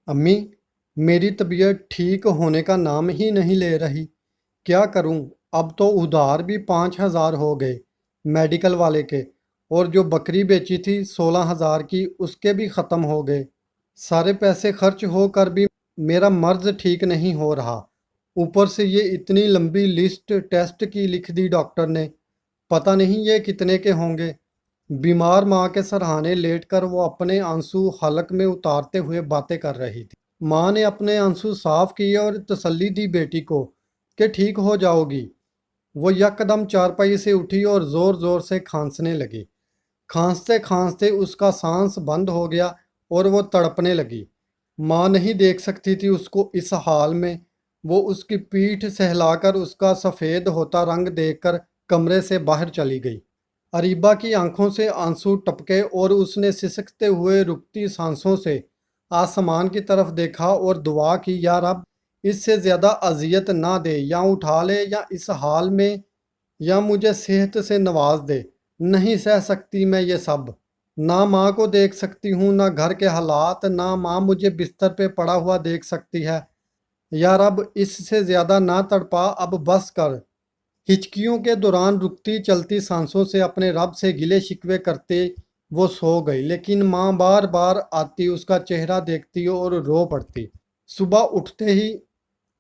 अम्मी, मेरी तबीयत ठीक होने का नाम ही नहीं ले रही। क्या करूं? अब तो उधार भी 5,000 हो गए मेडिकल वाले के, और जो बकरी बेची थी 16,000 की, उसके भी ख़त्म हो गए। सारे पैसे खर्च होकर भी मेरा मर्ज ठीक नहीं हो रहा। ऊपर से ये इतनी लंबी लिस्ट टेस्ट की लिख दी डॉक्टर ने। पता नहीं ये कितने के होंगे। बीमार माँ के सरहाने लेटकर वो अपने आंसू हलक में उतारते हुए बातें कर रही थी। माँ ने अपने आंसू साफ किए और तसल्ली दी बेटी को कि ठीक हो जाओगी। वो यकदम चारपाई से उठी और जोर जोर से खांसने लगी। खांसते खांसते उसका सांस बंद हो गया और वो तड़पने लगी। माँ नहीं देख सकती थी उसको इस हाल में। वो उसकी पीठ सहलाकर उसका सफ़ेद होता रंग देखकर कमरे से बाहर चली गई। अरीबा की आंखों से आंसू टपके और उसने सिसकते हुए रुकती सांसों से आसमान की तरफ देखा और दुआ की, या रब, इससे ज़्यादा अजियत ना दे, या उठा ले या इस हाल में, या मुझे सेहत से नवाज दे। नहीं सह सकती मैं ये सब। ना माँ को देख सकती हूँ, ना घर के हालात, ना माँ मुझे बिस्तर पे पड़ा हुआ देख सकती है। या रब, इससे ज़्यादा ना तड़पा, अब बस कर। हिचकियों के दौरान रुकती चलती सांसों से अपने रब से गिले शिकवे करते वो सो गई, लेकिन माँ बार बार आती, उसका चेहरा देखती और रो पड़ती। सुबह उठते ही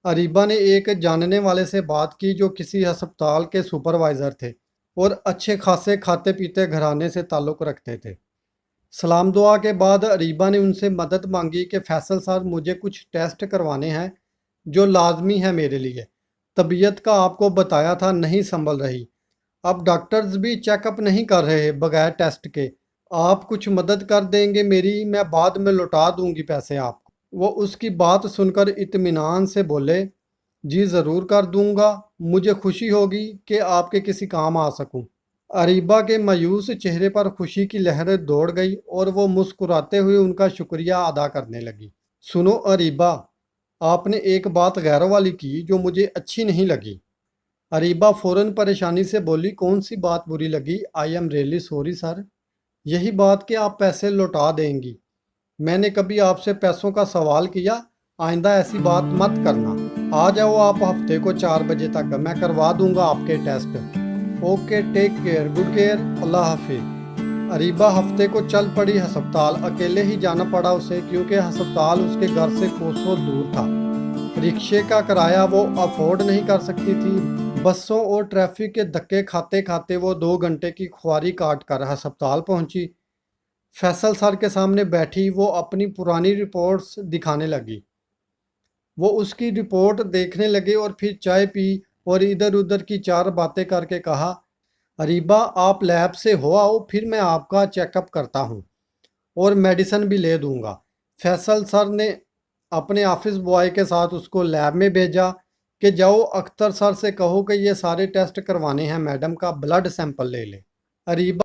अरीबा ने एक जानने वाले से बात की जो किसी अस्पताल के सुपरवाइजर थे और अच्छे खासे खाते पीते घराने से ताल्लुक़ रखते थे। सलाम दुआ के बाद अरीबा ने उनसे मदद मांगी कि फैसल साहब, मुझे कुछ टेस्ट करवाने हैं जो लाजमी है मेरे लिए। तबीयत का आपको बताया था, नहीं संभल रही। अब डॉक्टर्स भी चेकअप नहीं कर रहे बगैर टेस्ट के। आप कुछ मदद कर देंगे मेरी, मैं बाद में लौटा दूंगी पैसे आपको। वो उसकी बात सुनकर इत्मीनान से बोले, जी ज़रूर कर दूंगा, मुझे खुशी होगी कि आपके किसी काम आ सकूं। अरीबा के मायूस चेहरे पर खुशी की लहरें दौड़ गई और वो मुस्कुराते हुए उनका शुक्रिया अदा करने लगी। सुनो अरीबा, आपने एक बात गैर वाली की जो मुझे अच्छी नहीं लगी। अरीबा फौरन परेशानी से बोली, कौन सी बात बुरी लगी? I am really sorry sir. यही बात कि आप पैसे लौटा देंगी। मैंने कभी आपसे पैसों का सवाल किया? आइंदा ऐसी बात मत करना। आ जाओ आप हफ्ते को 4 बजे तक, मैं करवा दूंगा आपके test. Okay, take care, good care, Allah हाफिज। अरीबा हफ्ते को चल पड़ी अस्पताल। अकेले ही जाना पड़ा उसे, क्योंकि अस्पताल उसके घर से कोसों दूर था। रिक्शे का किराया वो अफोर्ड नहीं कर सकती थी। बसों और ट्रैफिक के धक्के खाते खाते वो 2 घंटे की खुआरी काट कर अस्पताल पहुंची। फैसल सर के सामने बैठी वो अपनी पुरानी रिपोर्ट्स दिखाने लगी। वो उसकी रिपोर्ट देखने लगे और फिर चाय पी और इधर उधर की चार बातें करके कहा, अरीबा, आप लैब से हो आओ, फिर मैं आपका चेकअप करता हूँ और मेडिसिन भी ले दूंगा। फैसल सर ने अपने ऑफिस बॉय के साथ उसको लैब में भेजा कि जाओ अख्तर सर से कहो कि ये सारे टेस्ट करवाने हैं, मैडम का ब्लड सैंपल ले ले। अरीबा